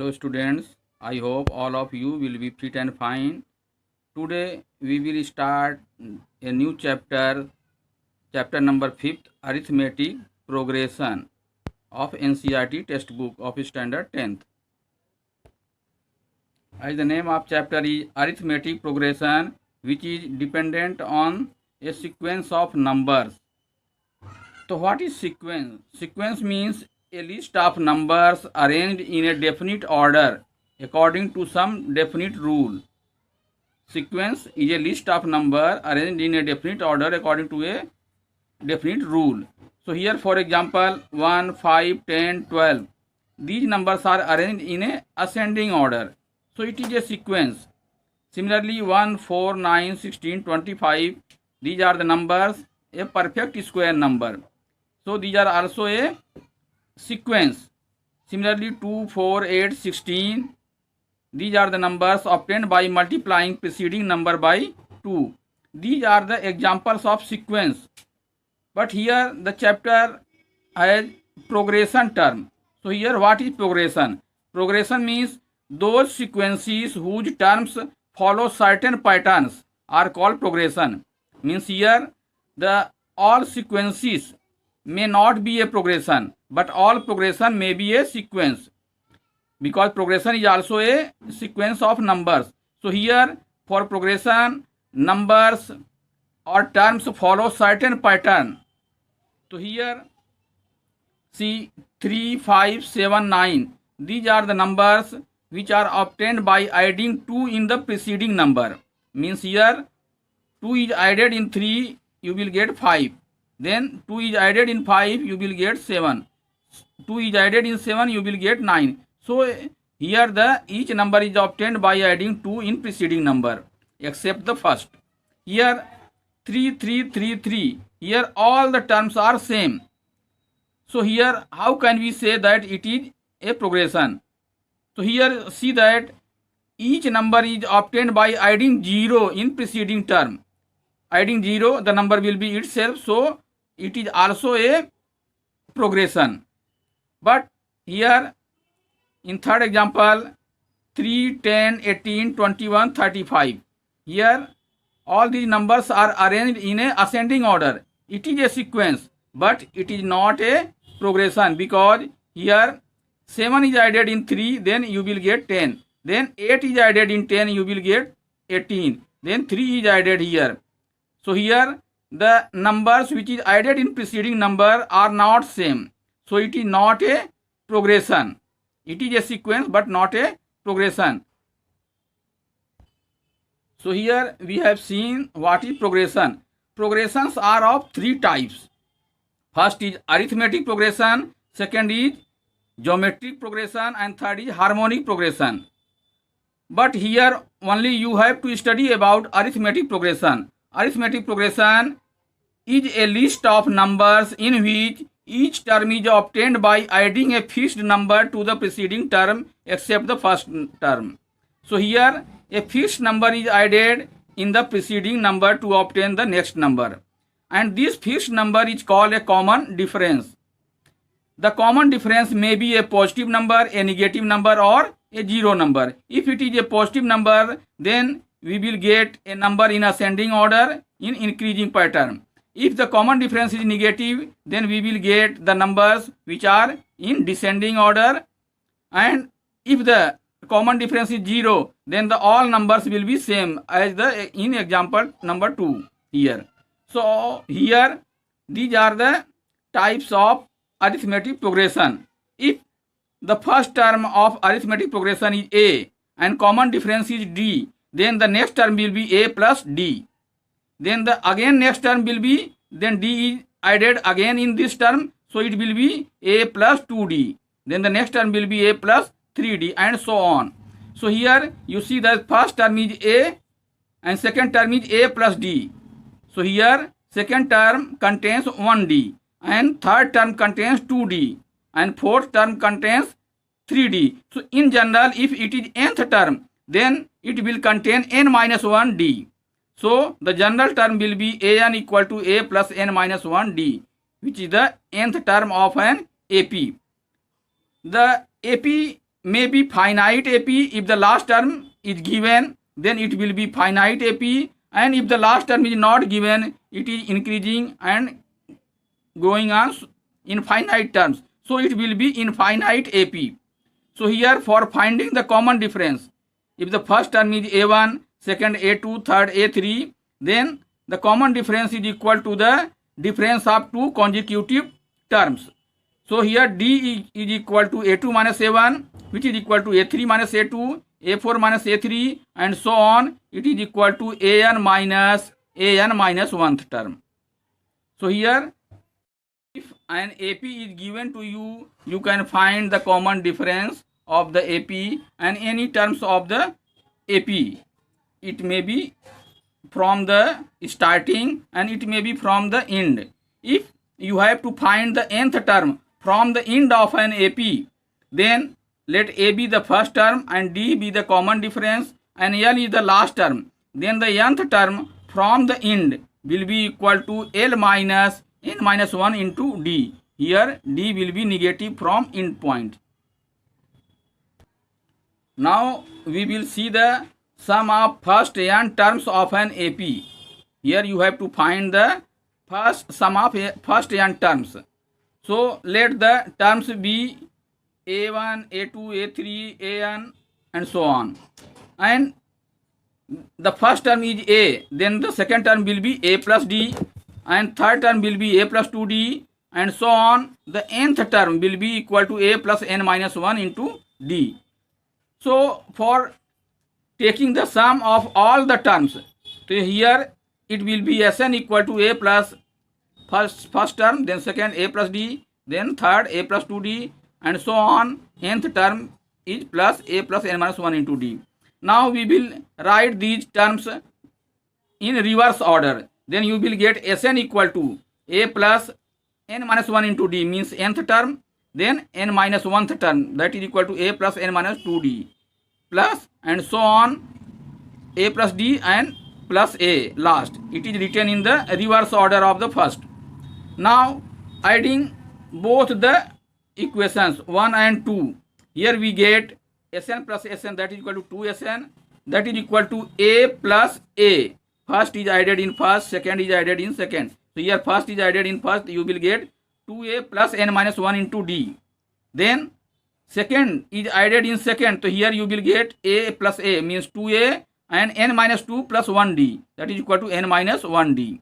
Hello students, I hope all of you will be fit and fine. Today we will start a new chapter, chapter number 5th, Arithmetic Progression of NCERT textbook of standard 10th. As the name of chapter is Arithmetic Progression, which is dependent on a sequence of numbers. So what is sequence? Sequence means a list of numbers arranged in a definite order according to some definite rule. Sequence is a list of numbers arranged in a definite order according to a definite rule. So here for example 1, 5, 10, 12. These numbers are arranged in a ascending order. So it is a sequence. Similarly 1, 4, 9, 16, 25. These are the numbers, a perfect square number. So these are also a sequence. Similarly 2, 4, 8, 16. These are the numbers obtained by multiplying preceding number by 2. These are the examples of sequence. But here the chapter has progression term. So here what is progression? Progression means those sequences whose terms follow certain patterns are called progression. Means here the all sequences may not be a progression, but all progression may be a sequence, because progression is also a sequence of numbers. So here for progression, numbers or terms follow certain pattern. So here see 3, 5, 7, 9. These are the numbers which are obtained by adding 2 in the preceding number. Means here 2 is added in 3, you will get 5. Then 2 is added in 5, you will get 7. 2 is added in 7, you will get 9. So here the each number is obtained by adding 2 in preceding number, except the first. Here 3, 3, 3, 3. Here all the terms are same. So here how can we say that it is a progression? So here see that each number is obtained by adding 0 in preceding term. Adding 0, the number will be itself, so it is also a progression. But here in third example 3, 10, 18, 21, 35. Here all these numbers are arranged in a ascending order. It is a sequence, but it is not a progression, because here 7 is added in 3, then you will get 10. Then 8 is added in 10, you will get 18. Then 3 is added here. So here the numbers which is added in preceding number are not same. So it is not a progression. It is a sequence but not a progression. So here we have seen what is progression. Progressions are of 3 types. First is arithmetic progression, second is geometric progression, and third is harmonic progression. But here only you have to study about arithmetic progression. Arithmetic progression is a list of numbers in which each term is obtained by adding a fixed number to the preceding term except the first term. So here a fixed number is added in the preceding number to obtain the next number, and this fixed number is called a common difference. The common difference may be a positive number, a negative number, or a zero number. If it is a positive number, then we will get a number in ascending order in increasing pattern. If the common difference is negative, then we will get the numbers which are in descending order. And if the common difference is 0, then the all numbers will be same as the in example number 2 here. So here these are the types of arithmetic progression. If the first term of arithmetic progression is a and common difference is d, then the next term will be a plus d. Then the again next term will be, then d is added again in this term, so it will be a plus 2d. Then the next term will be a plus 3d, and so on. So here you see that first term is a and second term is a plus d. So here second term contains 1d, and third term contains 2d, and fourth term contains 3d. So in general, if it is nth term, then it will contain n minus 1d. So the general term will be an equal to a plus n minus 1d, which is the nth term of an AP. The AP may be finite AP. If the last term is given, then it will be finite AP, and if the last term is not given, it is increasing and going on in finite terms, so it will be infinite AP. So here, for finding the common difference, if the first term is A1, second A2, third A3, then the common difference is equal to the difference of two consecutive terms. So here D is equal to A2 minus A1, which is equal to A3 minus A2, A4 minus A3, and so on. It is equal to AN minus 1th term. So here, if an AP is given to you, you can find the common difference of the AP and any terms of the AP. It may be from the starting and it may be from the end. If you have to find the nth term from the end of an AP, then let A be the first term and D be the common difference and L is the last term. Then the nth term from the end will be equal to L minus n minus 1 into D. Here D will be negative from end point. Now we will see the sum of first n terms of an AP. Here you have to find the sum of first n terms. So let the terms be A1, A2, A3, AN and so on. And the first term is A, then the second term will be A plus D, and third term will be A plus 2D, and so on. The nth term will be equal to A plus n minus 1 into D. So for taking the sum of all the terms, so here it will be Sn equal to A plus first term, then second A plus D, then third A plus 2D, and so on. Nth term is plus A plus n minus 1 into D. Now we will write these terms in reverse order. Then you will get Sn equal to A plus n minus 1 into D means nth term, then n minus 1th term, that is equal to A plus n minus 2D, plus and so on A plus D and plus A last. It is written in the reverse order of the first. Now adding both the equations 1 and 2, here we get Sn plus Sn, that is equal to 2Sn, that is equal to A plus A. First is added in first, second is added in second. So here first is added in first, you will get 2A plus n minus 1 into D. Then second is added in second, so here you will get A plus A means 2A and n minus 2 plus 1D, that is equal to n minus 1D.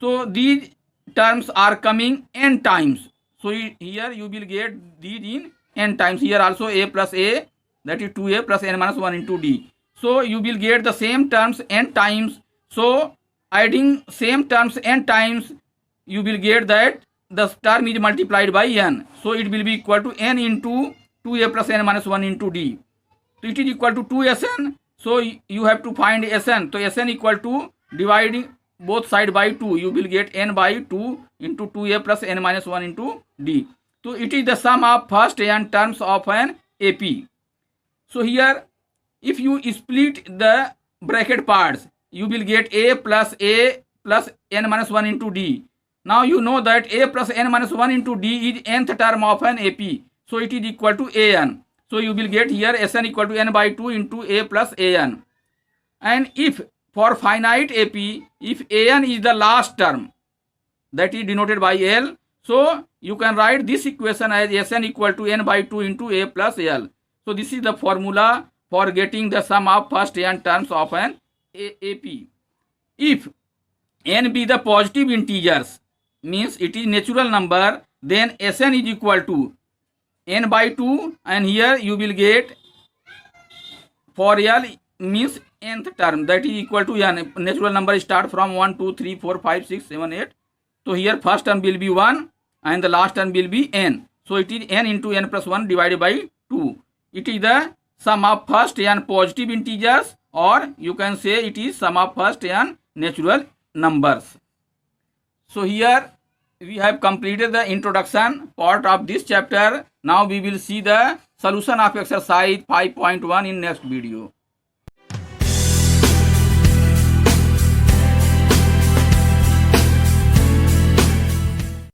So these terms are coming n times. So here you will get these in n times. Here also A plus A, that is 2A plus n minus 1 into D. So you will get the same terms n times. So adding same terms n times, you will get that the term is multiplied by n. So it will be equal to n into 2A plus n minus 1 into D. So it is equal to 2Sn. So you have to find Sn. So Sn equal to dividing both side by 2. You will get n by 2 into 2A plus n minus 1 into D. So it is the sum of first n terms of an AP. So here if you split the bracket parts, you will get A plus n minus 1 into D. Now you know that A plus n minus 1 into D is nth term of an AP. So it is equal to An. So you will get here Sn equal to n by 2 into A plus An. And if for finite AP, if An is the last term, that is denoted by L, so you can write this equation as Sn equal to n by 2 into A plus L. So this is the formula for getting the sum of first n terms of an AP. If n be the positive integers, means it is natural number, then Sn is equal to n by 2, and here you will get for L means nth term, that is equal to n. Natural number start from 1, 2, 3, 4, 5, 6, 7, 8. So here first term will be 1 and the last term will be n. So it is n into n plus 1 divided by 2. It is the sum of first n positive integers, or you can say it is sum of first n natural numbers. So here we have completed the introduction part of this chapter. Now we will see the solution of exercise 5.1 in next video.